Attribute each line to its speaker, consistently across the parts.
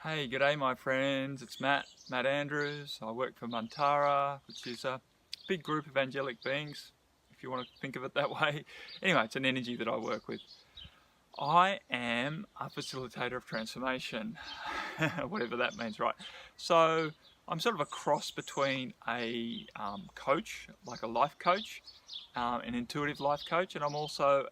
Speaker 1: Hey, g'day my friends, it's Matt Andrews. I work for Mantara, which is a big group of angelic beings, if you want to think of it that way. Anyway, it's an energy that I work with. I am a facilitator of transformation, whatever that means, right? So I'm sort of a cross between a coach, like a life coach, an intuitive life coach, and I'm also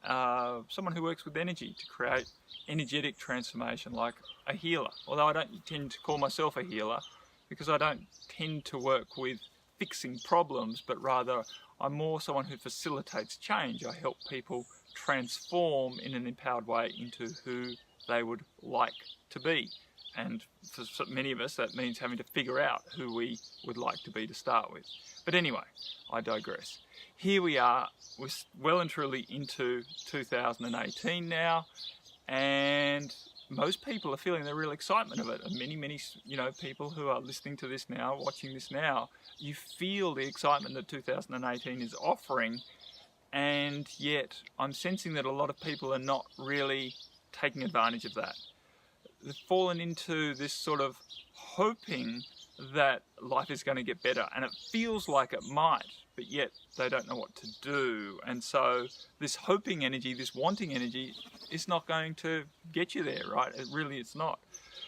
Speaker 1: someone who works with energy to create energetic transformation, like a healer. Although I don't tend to call myself a healer because I don't tend to work with fixing problems, but rather I'm more someone who facilitates change. I help people transform in an empowered way into who they would like to be. And for many of us, that means having to figure out who we would like to be to start with. But anyway, I digress. Here we are, we're well and truly into 2018 now, and most people are feeling the real excitement of it. And many, people who are listening to this now, watching this now, you feel the excitement that 2018 is offering, and yet I'm sensing that a lot of people are not really taking advantage of that. They've fallen into this sort of hoping that life is going to get better, and it feels like it might, but yet they don't know what to do. And so this hoping energy, this wanting energy, is not going to get you there, right? It's not.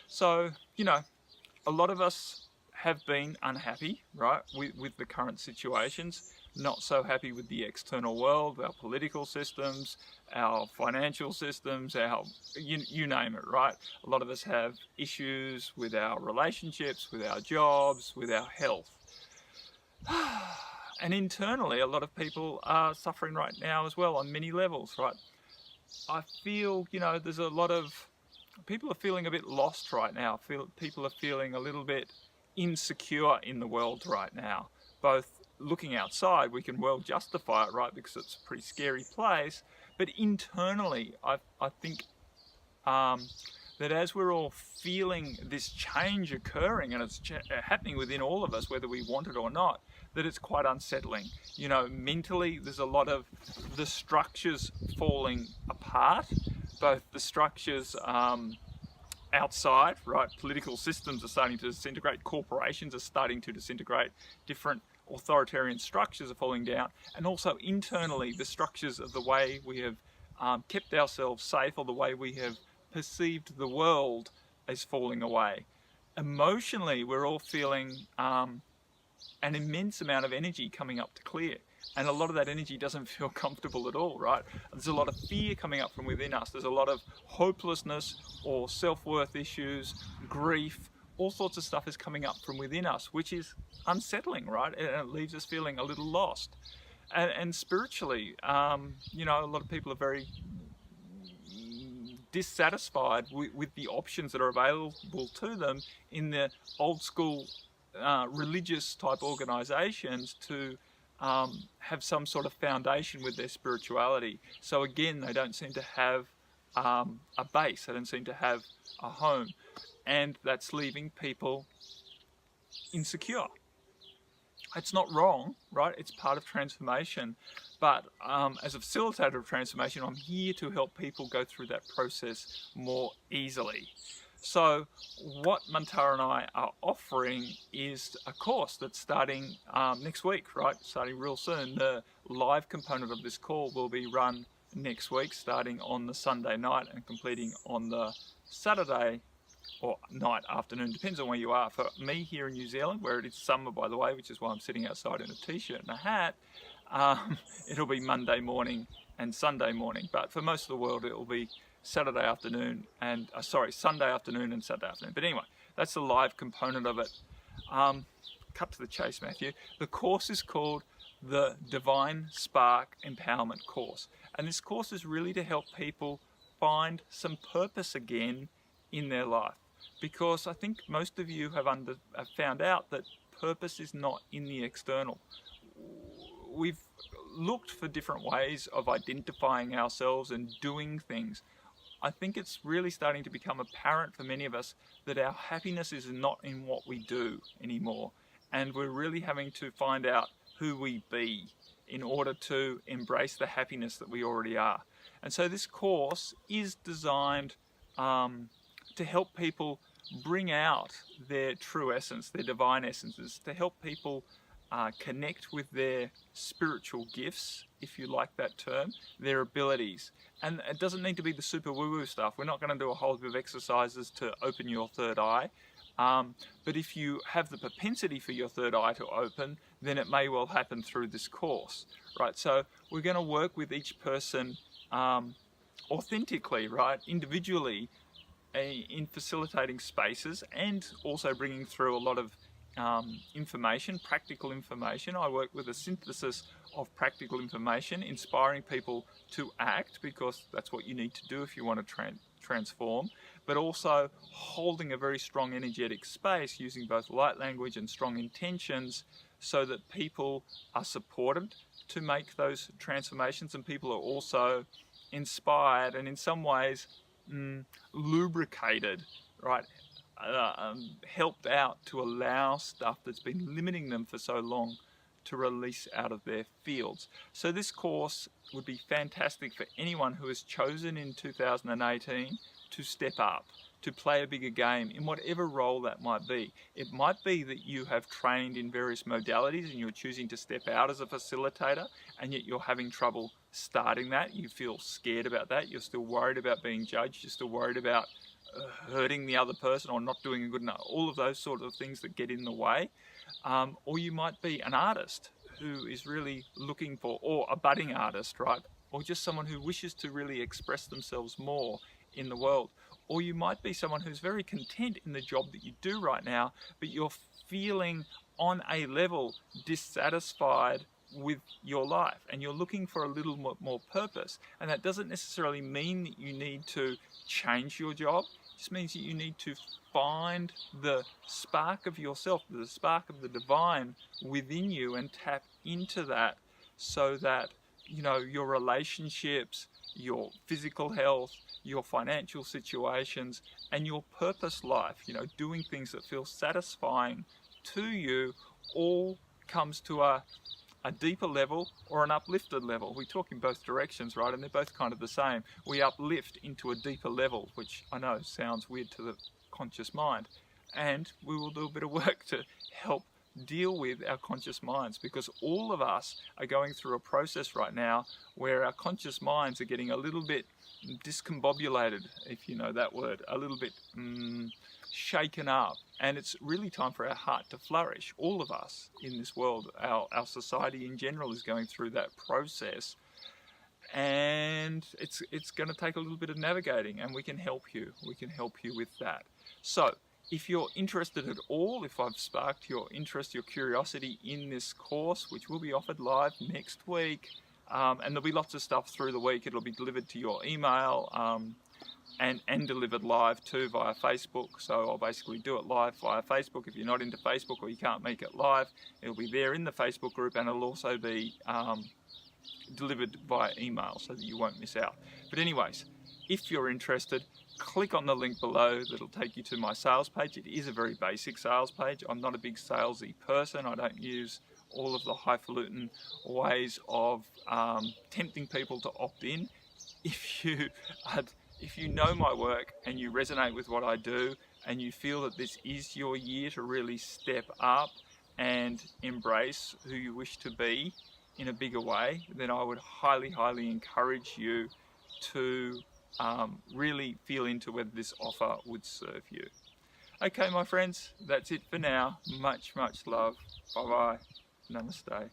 Speaker 1: So, a lot of us have been unhappy, right, with the current situations, not so happy with the external world, our political systems, our financial systems, you name it, right? A lot of us have issues with our relationships, with our jobs, with our health. And internally, a lot of people are suffering right now as well on many levels, right? I feel, there's a lot of people are feeling a bit lost right now. People are feeling a little bit insecure in the world right now. Both looking outside, we can well justify it, right, because it's a pretty scary place. But internally, I think that as we're all feeling this change occurring, and it's happening within all of us, whether we want it or not, that it's quite unsettling. Mentally, there's a lot of the structures falling apart, both the structures outside, right? Political systems are starting to disintegrate, corporations are starting to disintegrate, different authoritarian structures are falling down, and also internally, the structures of the way we have kept ourselves safe, or the way we have perceived the world, is falling away. Emotionally, we're all feeling an immense amount of energy coming up to clear. And a lot of that energy doesn't feel comfortable at all, right? There's a lot of fear coming up from within us. There's a lot of hopelessness or self-worth issues, grief, all sorts of stuff is coming up from within us, which is unsettling, right? And it leaves us feeling a little lost. And spiritually, a lot of people are very dissatisfied with the options that are available to them in the old school religious type organizations to have some sort of foundation with their spirituality. So again, they don't seem to have a base, they don't seem to have a home, and that's leaving people insecure. It's not wrong, right? It's part of transformation. But as a facilitator of transformation, I'm here to help people go through that process more easily. So what Mantara and I are offering is a course that's starting next week, right? Starting real soon. The live component of this call will be run next week, starting on the Sunday night and completing on the Saturday or night, afternoon, depends on where you are. For me here in New Zealand, where it is summer, by the way, which is why I'm sitting outside in a t-shirt and a hat, it'll be Monday morning and Sunday morning. But for most of the world, it'll be Sunday afternoon and Saturday afternoon. But anyway, that's the live component of it. Cut to the chase, Matthew. The course is called the Divine Spark Empowerment Course. And this course is really to help people find some purpose again in their life. Because I think most of you have found out that purpose is not in the external. We've looked for different ways of identifying ourselves and doing things. I think it's really starting to become apparent for many of us that our happiness is not in what we do anymore. And we're really having to find out who we be in order to embrace the happiness that we already are. And so this course is designed to help people bring out their true essence, their divine essences, to help people connect with their spiritual gifts, if you like that term, their abilities. And it doesn't need to be the super woo-woo stuff. We're not going to do a whole heap of exercises to open your third eye. But if you have the propensity for your third eye to open, then it may well happen through this course, right? So we're going to work with each person authentically, right? Individually, in facilitating spaces, and also bringing through a lot of information, practical information. I work with a synthesis of practical information, inspiring people to act, because that's what you need to do if you want to transform, but also holding a very strong energetic space using both light language and strong intentions, so that people are supported to make those transformations, and people are also inspired and in some ways lubricated, right? Helped out to allow stuff that's been limiting them for so long to release out of their fields. So this course would be fantastic for anyone who has chosen in 2018 to step up, to play a bigger game in whatever role that might be. It might be that you have trained in various modalities and you're choosing to step out as a facilitator, and yet you're having trouble starting that. You feel scared about that. You're still worried about being judged. You're still worried about hurting the other person or not doing a good enough, all of those sort of things that get in the way. Or you might be an artist who is really looking for, or a budding artist, right? Or just someone who wishes to really express themselves more in the world. Or you might be someone who's very content in the job that you do right now, but you're feeling on a level dissatisfied with your life, and you're looking for a little more purpose. And that doesn't necessarily mean that you need to change your job. It just means that you need to find the spark of yourself, the spark of the divine within you, and tap into that, so that, you know, your relationships, your physical health, your financial situations, and your purpose life, you know, doing things that feel satisfying to you, all comes to a deeper level or an uplifted level. We talk in both directions, right? And they're both kind of the same. We uplift into a deeper level, which I know sounds weird to the conscious mind. And we will do a bit of work to help deal with our conscious minds, because all of us are going through a process right now where our conscious minds are getting a little bit discombobulated, if you know that word, a little bit shaken up, and it's really time for our heart to flourish. All of us in this world, our society in general, is going through that process, and it's going to take a little bit of navigating, and we can help you with that. So if you're interested at all, if I've sparked your interest, your curiosity in this course, which will be offered live next week, and there'll be lots of stuff through the week. It'll be delivered to your email, and delivered live too via Facebook. So I'll basically do it live via Facebook. If you're not into Facebook or you can't make it live, it'll be there in the Facebook group, and it'll also be delivered via email, so that you won't miss out. But anyways, if you're interested, click on the link below. That'll take you to my sales page. It is a very basic sales page. I'm not a big salesy person. I don't use all of the highfalutin ways of tempting people to opt in. If you know my work and you resonate with what I do, and you feel that this is your year to really step up and embrace who you wish to be in a bigger way, then I would highly, highly encourage you to really feel into whether this offer would serve you. Okay, my friends, that's it for now. Much, much love. Bye-bye. Namaste.